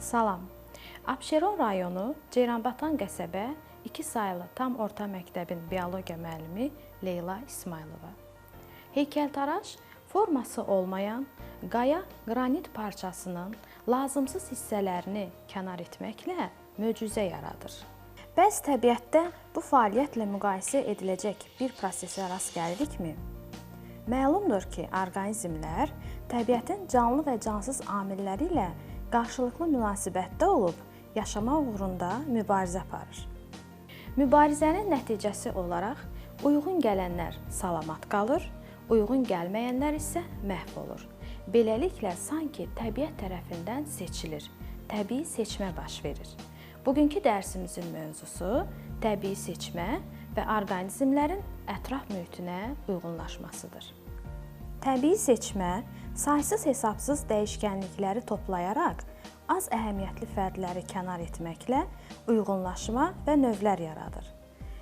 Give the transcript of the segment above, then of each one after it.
Salam. Abşeron rayonu Ceyranbatan qəsəbə 2 saylı tam orta məktəbin biologiya müəllimi Leyla İsmailova. Heykəltaraş forması olmayan qaya qranit parçasının lazımsız hissələrini kənar etməklə möcüzə yaradır. Bəs təbiətdə bu fəaliyyətlə müqayisə ediləcək bir prosesə rast gəlirikmi? Məlumdur ki, orqanizmlər təbiətin canlı və cansız amilləri ilə qarşılıqlı münasibətdə olub, yaşama uğrunda mübarizə aparır. Mübarizənin nəticəsi olaraq uyğun gələnlər salamat qalır, uyğun gəlməyənlər isə məhv olur. Beləliklə, sanki təbiət tərəfindən seçilir, təbii seçmə baş verir. Bugünkü dərsimizin mövzusu təbii seçmə və orqanizmlərin ətraf mühitinə uyğunlaşmasıdır. Təbii seçmə saysız hesabsız dəyişkənlikləri toplayaraq az əhəmiyyətli fərdləri kənar etməklə uyğunlaşma və növlər yaradır.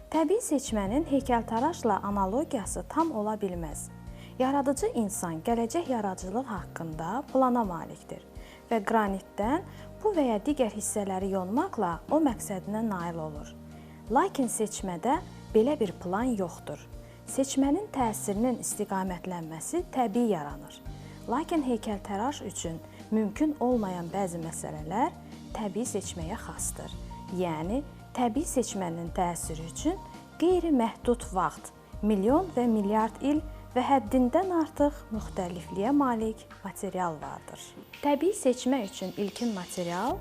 Təbii seçmənin heykəltaraşla analogiyası tam ola bilməz. Yaradıcı insan gələcək yaradıcılıq haqqında plana malikdir və qranitdən bu və ya digər hissələri yonmaqla o məqsədinə nail olur. Lakin seçmədə belə bir plan yoxdur. Seçmənin təsirinin istiqamətlənməsi təbii yaranır. Lakin heykəltaraş üçün mümkün olmayan bəzi məsələlər təbii seçməyə xasdır. Yəni, təbii seçmənin təsiri üçün qeyri-məhdud vaxt, milyon və milyard il və həddindən artıq müxtəlifliyə malik material vardır. Təbii seçmə üçün ilkin material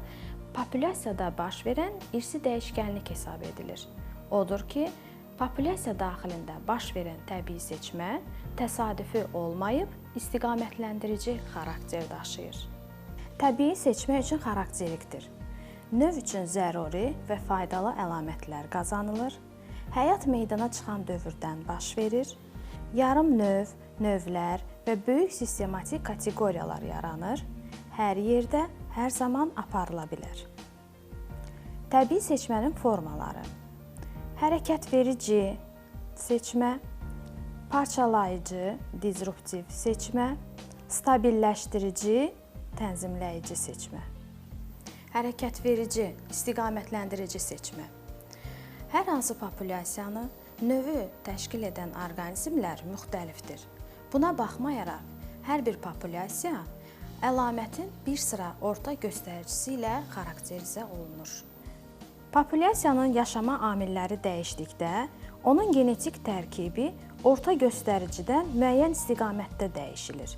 populyasiyada baş verən irsi dəyişkənlik hesab edilir. Odur ki, populyasiya daxilində baş verən təbii seçmə təsadüfi olmayıb, istiqamətləndirici xarakter daşıyır. Təbii seçmə üçün xarakterikdir. Növ üçün zəruri və faydalı əlamətlər qazanılır, həyat meydana çıxan dövrdən baş verir, yarım növ, növlər və böyük sistematik kateqoriyalar yaranır, hər yerdə, hər zaman aparıla bilər. Təbii seçmənin formaları: hərəkət verici seçmə, parçalayıcı, disruptiv seçmə, stabilləşdirici, tənzimləyici seçmə. Hərəkət verici, istiqamətləndirici seçmə. Hər hansı populyasiyanı, növü təşkil edən orqanizmlər müxtəlifdir. Buna baxmayaraq, hər bir populyasiya əlamətin bir sıra orta göstəricisi ilə xarakterizə olunur. Populyasiyanın yaşama amilləri dəyişdikdə, onun genetik tərkibi orta göstəricidən müəyyən istiqamətdə dəyişilir.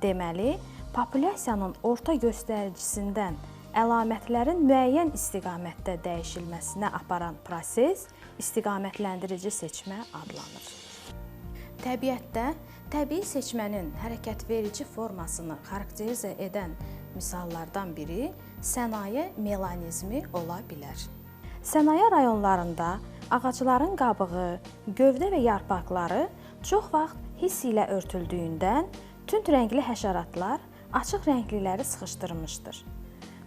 Deməli, populyasiyanın orta göstəricisindən əlamətlərin müəyyən istiqamətdə dəyişilməsinə aparan proses istiqamətləndirici seçmə adlanır. Təbiətdə təbii seçmənin hərəkətverici formasını xarakterizə edən misallardan biri sənaye melanizmi ola bilər. Sənaye rayonlarında ağacların qabığı, gövdə və yarpaqları çox vaxt hiss ilə örtüldüyündən tünd rəngli həşəratlar açıq rəngliləri sıxışdırmışdır.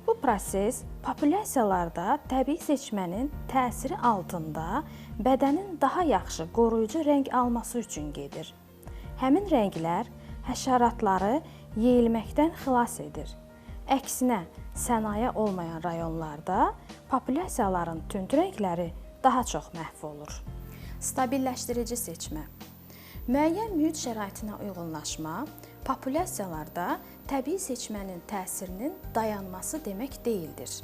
Bu proses populyasiyalarda təbii seçmənin təsiri altında bədənin daha yaxşı qoruyucu rəng alması üçün gedir. Həmin rənglər həşəratları yeyilməkdən xilas edir. Əksinə, sənaye olmayan rayonlarda populyasiyaların tünd rəngləri daha çox məhv olur. Stabilləşdirici seçmə. Müəyyən mühit şəraitinə uyğunlaşma populyasiyalarda təbii seçmənin təsirinin dayanması demək deyildir.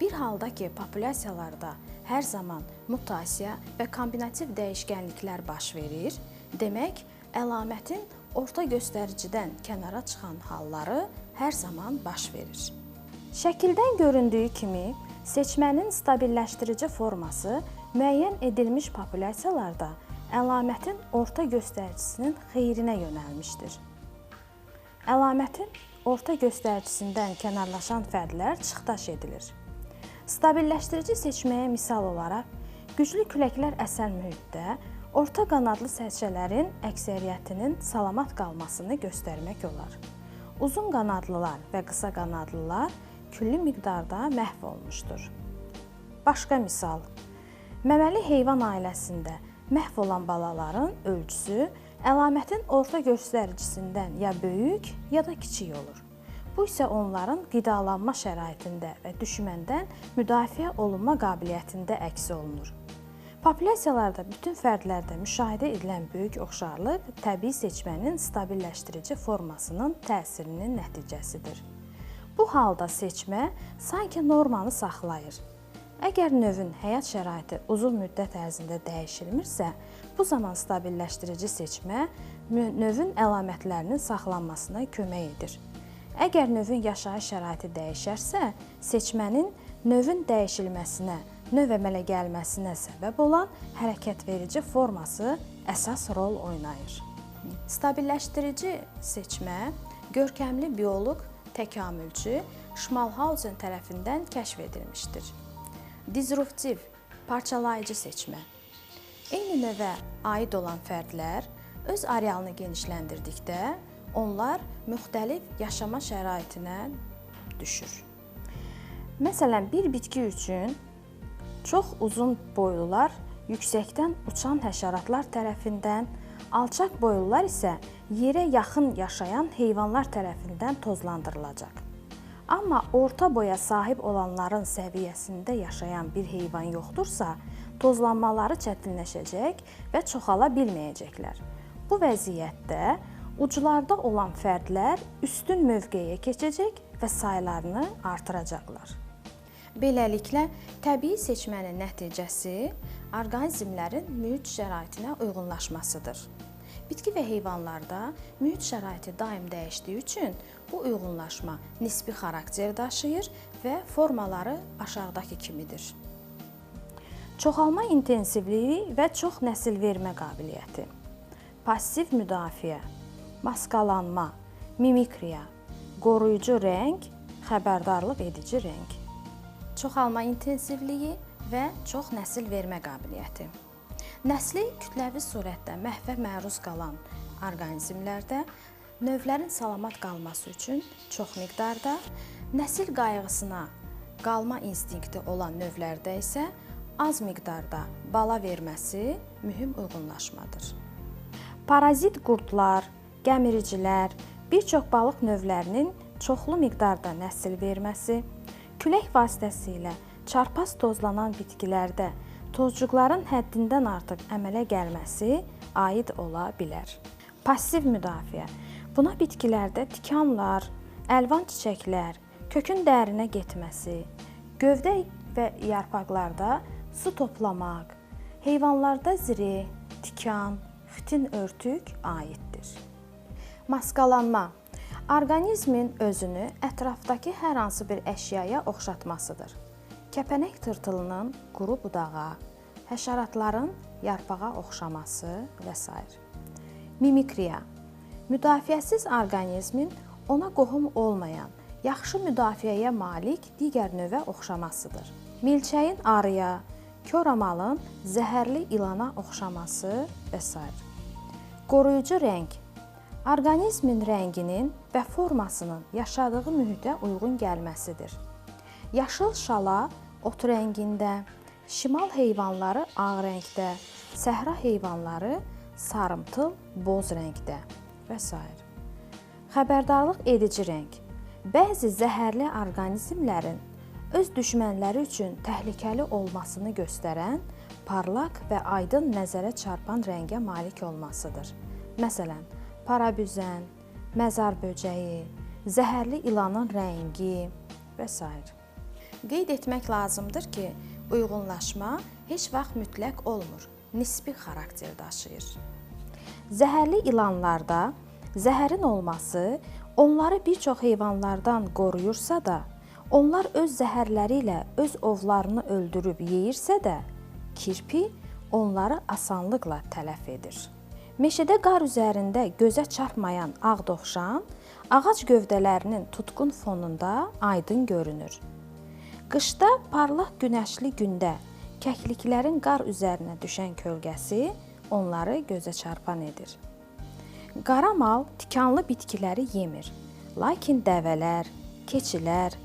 Bir halda ki, populyasiyalarda hər zaman mutasiya və kombinativ dəyişkənliklər baş verir, demək, əlamətin orta göstəricidən kənara çıxan halları hər zaman baş verir. Şəkildən göründüyü kimi, seçmənin stabilləşdirici forması müəyyən edilmiş populyasiyalarda əlamətin orta göstəricisinin xeyrinə yönəlmişdir. Əlamətin orta göstəricisindən kənarlaşan fərdlər çıxdaş edilir. Stabilləşdirici seçməyə misal olaraq, güclü küləklər əsən mühitdə orta qanadlı sərçələrin əksəriyyətinin salamat qalmasını göstərmək olar. Uzun qanadlılar və qısa qanadlılar külli miqdarda məhv olmuşdur. Başqa misal, məməli heyvan ailəsində məhv olan balaların ölçüsü əlamətin orta göstəricisindən ya böyük, ya da kiçik olur. Bu isə onların qidalanma şəraitində və düşməndən müdafiə olunma qabiliyyətində əks olunur. Populyasiyalarda bütün fərdlərdə müşahidə edilən böyük oxşarlıq təbii seçmənin stabilləşdirici formasının təsirinin nəticəsidir. Bu halda seçmə sanki normanı saxlayır. Əgər növün həyat şəraiti uzun müddət ərzində dəyişilmirsə, bu zaman stabilləşdirici seçmə növün əlamətlərinin saxlanmasına kömək edir. Əgər növün yaşayış şəraiti dəyişərsə, seçmənin növün dəyişilməsinə, növ əmələ gəlməsinə səbəb olan hərəkətverici forması əsas rol oynayır. Stabilləşdirici seçmə görkəmli bioloq təkamülçü Schmalhausen tərəfindən kəşf edilmişdir. Disruptiv, parçalayıcı seçmə. Eyni növə aid olan fərdlər öz arealını genişləndirdikdə onlar müxtəlif yaşama şəraitinə düşür. Məsələn, bir bitki üçün çox uzun boylular yüksəkdən uçan həşəratlar tərəfindən, alçaq boylular isə yerə yaxın yaşayan heyvanlar tərəfindən tozlandırılacaq. Amma orta boya sahib olanların səviyyəsində yaşayan bir heyvan yoxdursa, tozlanmaları çətinləşəcək və çoxala bilməyəcəklər. Bu vəziyyətdə uclarda olan fərdlər üstün mövqeyə keçəcək və saylarını artıracaqlar. Beləliklə, təbii seçmənin nəticəsi orqanizmlərin mühit şəraitinə uyğunlaşmasıdır. Bitki və heyvanlarda mühit şəraiti daim dəyişdiyi üçün bu uyğunlaşma nisbi xarakter daşıyır və formaları aşağıdakı kimidir. Çoxalma intensivliyi və çox nəsil vermə qabiliyyəti, passiv müdafiə, maskalanma, mimikriya, qoruyucu rəng, xəbərdarlıq edici rəng. Çoxalma intensivliyi və çox nəsil vermə qabiliyyəti. Nəsli kütləvi surətdə məhvə məruz qalan orqanizmlərdə növlərin salamat qalması üçün çox miqdarda, nəsil qayğısına qalma instinkti olan növlərdə isə az miqdarda bala verməsi mühüm uyğunlaşmadır. Parazit qurdlar, gəmiricilər, bir çox balıq növlərinin çoxlu miqdarda nəsil verməsi, külək vasitəsilə çarpaz tozlanan bitkilərdə tozcuqların həddindən artıq əmələ gəlməsi aid ola bilər. Passiv müdafiə. Buna bitkilərdə tikanlar, əlvan çiçəklər, kökün dərinə getməsi, gövdə və yarpaqlarda su toplamaq, heyvanlarda zireh, tikan, xitin örtük aiddir. Maskalanma. Orqanizmin özünü ətrafdakı hər hansı bir əşyaya oxşatmasıdır. Kəpənək tırtılının quru budağa, həşəratların yarpağa oxşaması və s. Mimikriya. Müdafiəsiz orqanizmin ona qohum olmayan, yaxşı müdafiəyə malik digər növə oxşamasıdır. Milçəyin arıya, koramalın zəhərli ilana oxşaması və s. Qoruyucu rəng. Orqanizmin rənginin və formasının yaşadığı mühitə uyğun gəlməsidir. Yaşıl şala ot rəngində, şimal heyvanları ağ rəngdə, səhra heyvanları sarımtıl boz rəngdə və s. Xəbərdarlıq edici rəng. Bəzi zəhərli orqanizmlərin öz düşmənləri üçün təhlükəli olmasını göstərən parlaq və aydın nəzərə çarpan rəngə malik olmasıdır. Məsələn, parabüzən, məzar böcəyi, zəhərli ilanın rəngi və s. Qeyd etmək lazımdır ki, uyğunlaşma heç vaxt mütləq olmur, nisbi xarakter daşıyır. Zəhərli ilanlarda zəhərin olması onları bir çox heyvanlardan qoruyursa da, onlar öz zəhərləri ilə öz ovlarını öldürüb yeyirsə də, kirpi onları asanlıqla tələf edir. Meşədə qar üzərində gözə çarpmayan ağ dovşan ağac gövdələrinin tutqun fonunda aydın görünür. Qışda parlaq günəşli gündə kəkliklərin qar üzərinə düşən kölgəsi onları gözə çarpan edir. Qara mal tikanlı bitkiləri yemir, lakin dəvələr, keçilər,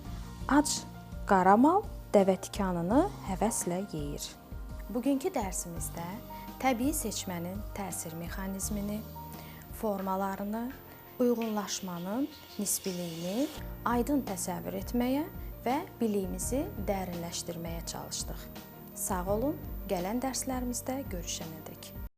ac qara mal dəvə tikanını həvəslə yeyir. Bugünkü dərsimizdə təbii seçmənin təsir mexanizmini, formalarını, uyğunlaşmanın nisbiliyini aydın təsəvvür etməyə və biliyimizi dərinləşdirməyə çalışdıq. Sağ olun, gələn dərslərimizdə görüşənədək.